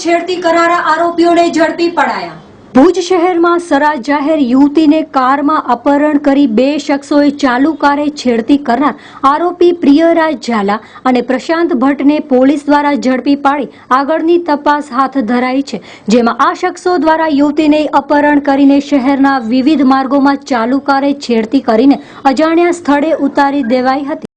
છેડતી કરનારા આરોપીઓને ઝડપી પડાયા। ભુજ શહેરમાં સરા જાહેર યુવતીને કારમાં અપહરણ કરી બે શખ્સોએ ચાલુ કારે છેડતી કરનાર આરોપી પ્રિયરાજ ઝાલા અને પ્રશાંત ભટ્ટને પોલીસ દ્વારા ઝડપી પાડી આગળની તપાસ હાથ ધરાઈ છે, જેમાં આ શખ્સો દ્વારા યુવતીને અપહરણ કરીને શહેરના વિવિધ માર્ગોમાં ચાલુ કારે છેડતી કરીને અજાણ્યા સ્થળે ઉતારી દેવાઈ હતી।